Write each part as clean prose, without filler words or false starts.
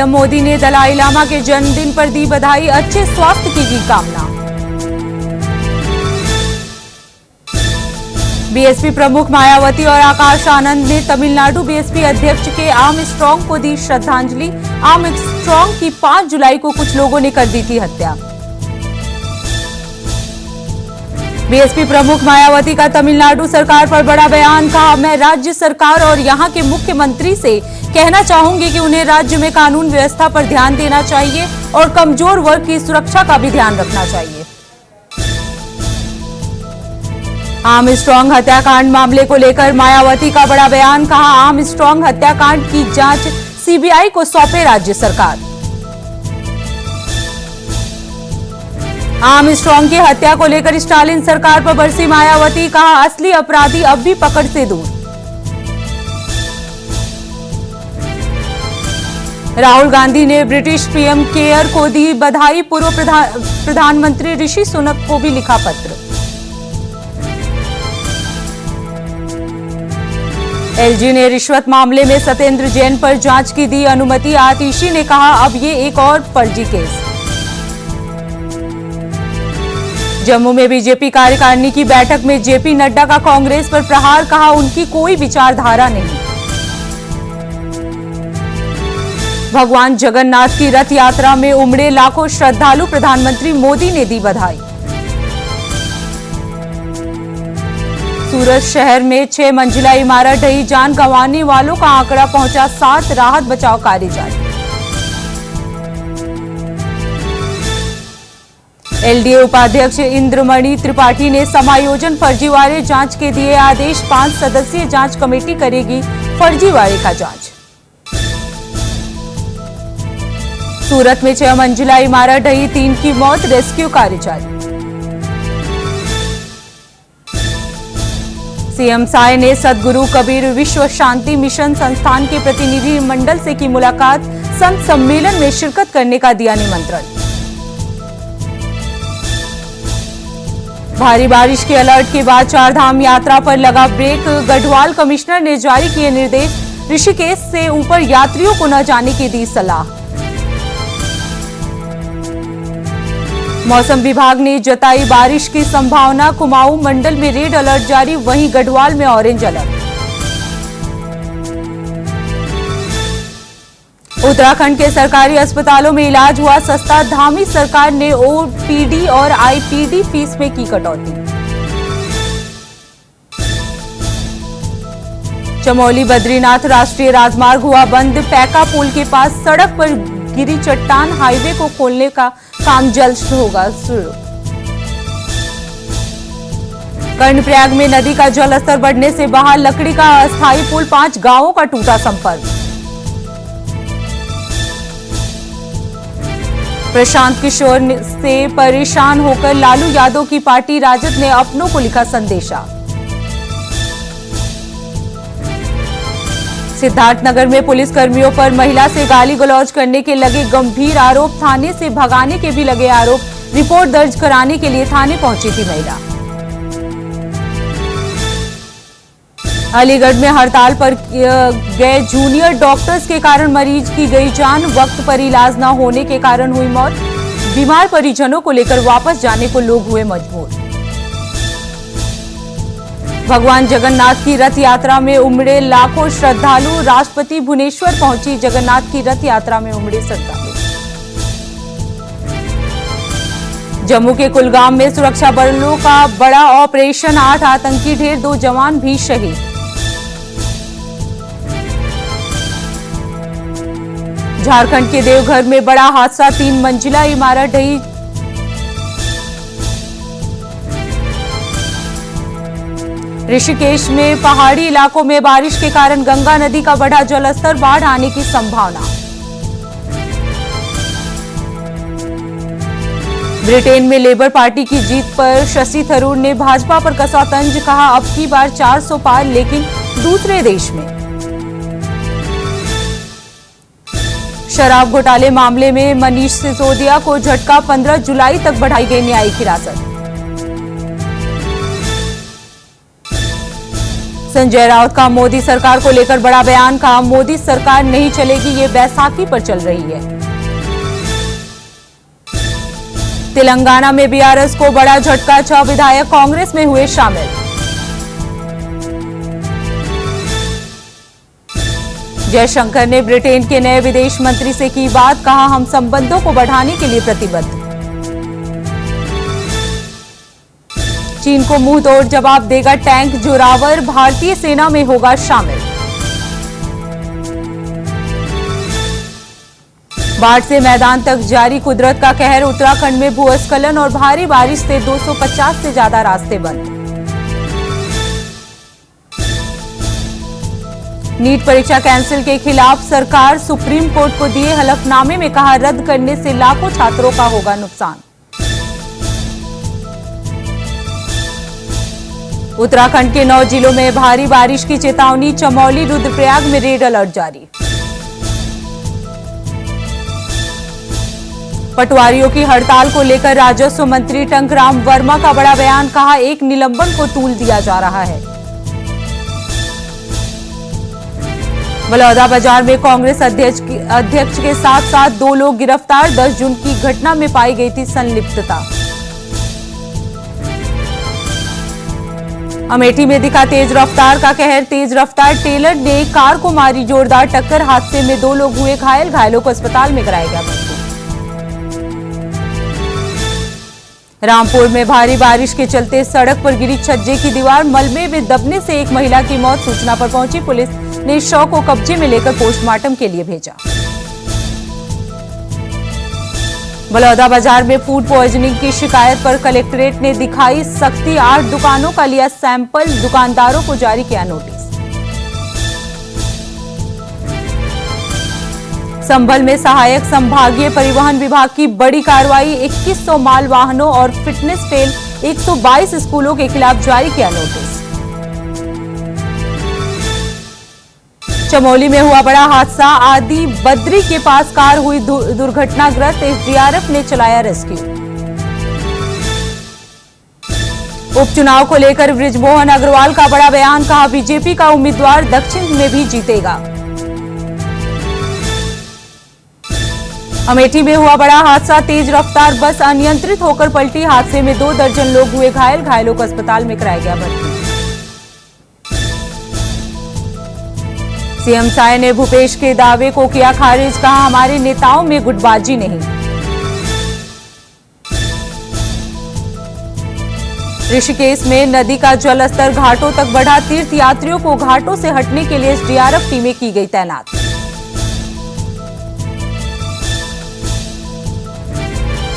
PM Modi ने दलाई लामा के जन्मदिन पर दी बधाई, अच्छे स्वास्थ्य की कामना। बीएसपी प्रमुख मायावती और आकाश आनंद ने तमिलनाडु बीएसपी अध्यक्ष के आर्मस्ट्रांग को दी श्रद्धांजलि। आर्मस्ट्रांग की 5 जुलाई को कुछ लोगों ने कर दी थी हत्या। बीएसपी प्रमुख मायावती का तमिलनाडु सरकार पर बड़ा बयान, कहा मैं राज्य सरकार और यहां के मुख्यमंत्री से कहना चाहूंगी कि उन्हें राज्य में कानून व्यवस्था पर ध्यान देना चाहिए और कमजोर वर्ग की सुरक्षा का भी ध्यान रखना चाहिए। आर्मस्ट्रांग हत्याकांड मामले को लेकर मायावती का बड़ा बयान, कहा आर्मस्ट्रांग हत्याकांड की जांच सीबीआई को सौंपे राज्य सरकार। आर्मस्ट्रांग की हत्या को लेकर स्टालिन सरकार पर बरसी मायावती, कहा असली अपराधी अब भी पकड़ से दूर। राहुल गांधी ने ब्रिटिश पीएम केयर को दी बधाई, पूर्व प्रधानमंत्री ऋषि सुनक को भी लिखा पत्र। एलजी ने रिश्वत मामले में सत्येंद्र जैन पर जांच की दी अनुमति, आतिशी ने कहा अब ये एक और फर्जी केस। जम्मू में बीजेपी कार्यकारिणी की बैठक में जेपी नड्डा का कांग्रेस पर प्रहार, कहा उनकी कोई विचारधारा नहीं। भगवान जगन्नाथ की रथ यात्रा में उमड़े लाखों श्रद्धालु, प्रधानमंत्री मोदी ने दी बधाई। सूरत शहर में 6 मंजिला इमारत ढही, जान गंवाने वालों का आंकड़ा पहुंचा 7, राहत बचाव कार्य जारी। एलडीए उपाध्यक्ष इंद्रमणि त्रिपाठी ने समायोजन फर्जीवाड़े जांच के दिए आदेश, 5 सदस्यीय जांच कमेटी करेगी फर्जीवाड़े का जांच। सूरत में 6 मंजिला इमारत ढही, 3 की मौत, रेस्क्यू कार्य जारी। सीएम साय ने सद्गुरु कबीर विश्व शांति मिशन संस्थान के प्रतिनिधि मंडल से की मुलाकात, संत सम्मेलन में शिरकत करने का दिया निमंत्रण। भारी बारिश के अलर्ट के बाद चारधाम यात्रा पर लगा ब्रेक, गढ़वाल कमिश्नर ने जारी किए निर्देश, ऋषिकेश से ऊपर यात्रियों को न जाने की दी सलाह। मौसम विभाग ने जताई बारिश की संभावना, कुमाऊं मंडल में रेड अलर्ट जारी, वहीं गढ़वाल में ऑरेंज अलर्ट। उत्तराखंड के सरकारी अस्पतालों में इलाज हुआ सस्ता, धामी सरकार ने ओपीडी और आईपीडी फीस में की कटौती। चमोली बद्रीनाथ राष्ट्रीय राजमार्ग हुआ बंद, पैका पुल के पास सड़क पर गिरी चट्टान, हाईवे को खोलने का काम जल्द होगा शुरू। कर्णप्रयाग में नदी का जलस्तर बढ़ने से बहाल, लकड़ी का अस्थायी पुल, 5 गांवों का टूटा संपर्क। प्रशांत किशोर से परेशान होकर लालू यादव की पार्टी राजद ने अपनों को लिखा संदेशा। सिद्धार्थनगर में पुलिस कर्मियों पर महिला से गाली गलौज करने के लगे गंभीर आरोप, थाने से भगाने के भी लगे आरोप, रिपोर्ट दर्ज कराने के लिए थाने पहुंची थी महिला। अलीगढ़ में हड़ताल पर गए जूनियर डॉक्टर्स के कारण मरीज की गई जान, वक्त पर इलाज न होने के कारण हुई मौत, बीमार परिजनों को लेकर वापस जाने को लोग हुए मजबूर। भगवान जगन्नाथ की रथ यात्रा में उमड़े लाखों श्रद्धालु, राष्ट्रपति भुवनेश्वर पहुंची, जगन्नाथ की रथ यात्रा में उमड़े श्रद्धालु। जम्मू के कुलगाम में सुरक्षा बलों का बड़ा ऑपरेशन, 8 आतंकी ढेर, 2 जवान भी शहीद। झारखंड के देवघर में बड़ा हादसा, 3 मंजिला इमारत ढही। ऋषिकेश में पहाड़ी इलाकों में बारिश के कारण गंगा नदी का बढ़ा जलस्तर, बाढ़ आने की संभावना। ब्रिटेन में लेबर पार्टी की जीत पर शशि थरूर ने भाजपा पर कसा तंज, कहा अब की बार 400 पार, लेकिन दूसरे देश में। शराब घोटाले मामले में मनीष सिसोदिया को झटका, 15 जुलाई तक बढ़ाई गई न्यायिक हिरासत। संजय राउत का मोदी सरकार को लेकर बड़ा बयान, कहा मोदी सरकार नहीं चलेगी, ये बैसाखी पर चल रही है। तेलंगाना में बीआरएस को बड़ा झटका, 6 विधायक कांग्रेस में हुए शामिल। जयशंकर ने ब्रिटेन के नए विदेश मंत्री से की बात, कहा हम संबंधों को बढ़ाने के लिए प्रतिबद्ध। चीन को मुंह तोड़ जवाब देगा टैंक, जोरावर भारतीय सेना में होगा शामिल। बाढ़ से मैदान तक जारी कुदरत का कहर, उत्तराखंड में भूस्खलन और भारी बारिश से 250 से ज्यादा रास्ते बंद। नीट परीक्षा कैंसिल के खिलाफ सरकार सुप्रीम कोर्ट को दिए हलफनामे में, कहा रद्द करने से लाखों छात्रों का होगा नुकसान। उत्तराखंड के 9 जिलों में भारी बारिश की चेतावनी, चमोली रुद्रप्रयाग में रेड अलर्ट जारी। पटवारियों की हड़ताल को लेकर राजस्व मंत्री टंकराम वर्मा का बड़ा बयान, कहा एक निलंबन को तूल दिया जा रहा है। बलौदाबाजार में कांग्रेस अध्यक्ष के साथ साथ 2 लोग गिरफ्तार, 10 जून की घटना में पाई गई थी संलिप्तता। अमेठी में दिखा तेज रफ्तार का कहर, तेज रफ्तार टेलर ने कार को मारी जोरदार टक्कर, हादसे में 2 लोग हुए घायल, घायलों को अस्पताल में कराया गया भर्ती। रामपुर में भारी बारिश के चलते सड़क पर गिरी छज्जे की दीवार, मलबे में दबने से एक महिला की मौत, सूचना पर पहुंची पुलिस ने शव को कब्जे में लेकर पोस्टमार्टम के लिए भेजा। बलौदाबाजार में फूड पॉइजनिंग की शिकायत पर कलेक्ट्रेट ने दिखाई सख्ती, 8 दुकानों का लिया सैंपल, दुकानदारों को जारी किया नोटिस। संभल में सहायक संभागीय परिवहन विभाग की बड़ी कार्रवाई, 2100 माल वाहनों और फिटनेस फेल 122 स्कूलों के खिलाफ जारी किया नोटिस। चमोली में हुआ बड़ा हादसा, आदि बद्री के पास कार हुई दुर्घटनाग्रस्त, एसडीआरएफ ने चलाया रेस्क्यू। उपचुनाव को लेकर बृजमोहन अग्रवाल का बड़ा बयान, कहा बीजेपी का उम्मीदवार दक्षिण में भी जीतेगा। अमेठी में हुआ बड़ा हादसा, तेज रफ्तार बस अनियंत्रित होकर पलटी, हादसे में 2 दर्जन लोग हुए घायल, घायलों को अस्पताल में कराया गया भर्ती। सीएम साय ने भूपेश के दावे को किया खारिज, कहा हमारे नेताओं में गुटबाजी नहीं। ऋषिकेश में नदी का जलस्तर घाटों तक बढ़ा, तीर्थ यात्रियों को घाटों से हटने के लिए एसडीआरएफ टीमें की गई तैनात।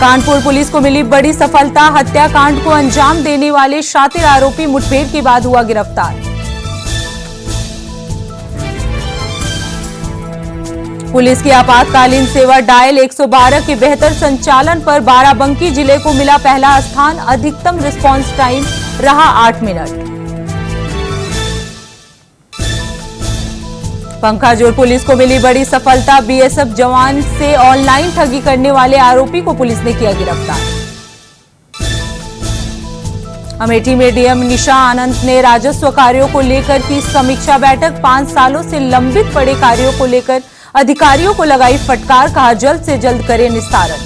कानपुर पुलिस को मिली बड़ी सफलता, हत्याकांड को अंजाम देने वाले शातिर आरोपी मुठभेड़ के बाद हुआ गिरफ्तार। पुलिस की आपातकालीन सेवा डायल 112 के बेहतर संचालन पर बाराबंकी जिले को मिला पहला स्थान, अधिकतम रिस्पांस टाइम रहा 8 मिनट। पंखाजोर पुलिस को मिली बड़ी सफलता, बीएसएफ जवान से ऑनलाइन ठगी करने वाले आरोपी को पुलिस ने किया गिरफ्तार। अमेठी में डीएम निशा आनंद ने राजस्व कार्यों को लेकर की समीक्षा बैठक, 5 सालों से लंबित पड़े कार्यों को लेकर अधिकारियों को लगाई फटकार, कहा जल्द से जल्द करें निस्तारण।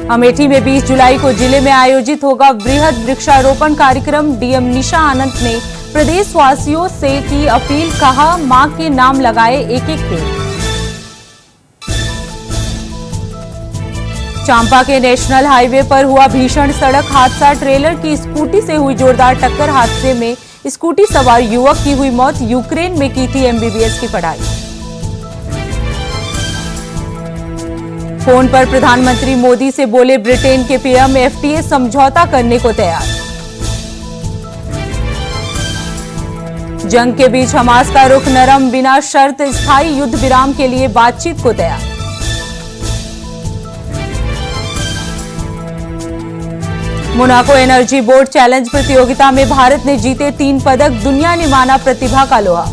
अमेठी में 20 जुलाई को जिले में आयोजित होगा वृहद वृक्षारोपण कार्यक्रम, डीएम निशा आनंद ने प्रदेशवासियों से की अपील, कहा मां के नाम लगाए एक-एक पेड़। चांपा के नेशनल हाईवे पर हुआ भीषण सड़क हादसा, ट्रेलर की स्कूटी से हुई जोरदार टक्कर, हादसे में स्कूटी सवार युवक की हुई मौत, यूक्रेन में की थी एमबीबीएस की पढ़ाई। फोन पर प्रधानमंत्री मोदी से बोले ब्रिटेन के पीएम, एफटीए समझौता करने को तैयार। जंग के बीच हमास का रुख नरम, बिना शर्त स्थायी युद्ध विराम के लिए बातचीत को तैयार। मोनाको एनर्जी बोर्ड चैलेंज प्रतियोगिता में भारत ने जीते 3 पदक, दुनिया ने माना प्रतिभा का लोहा।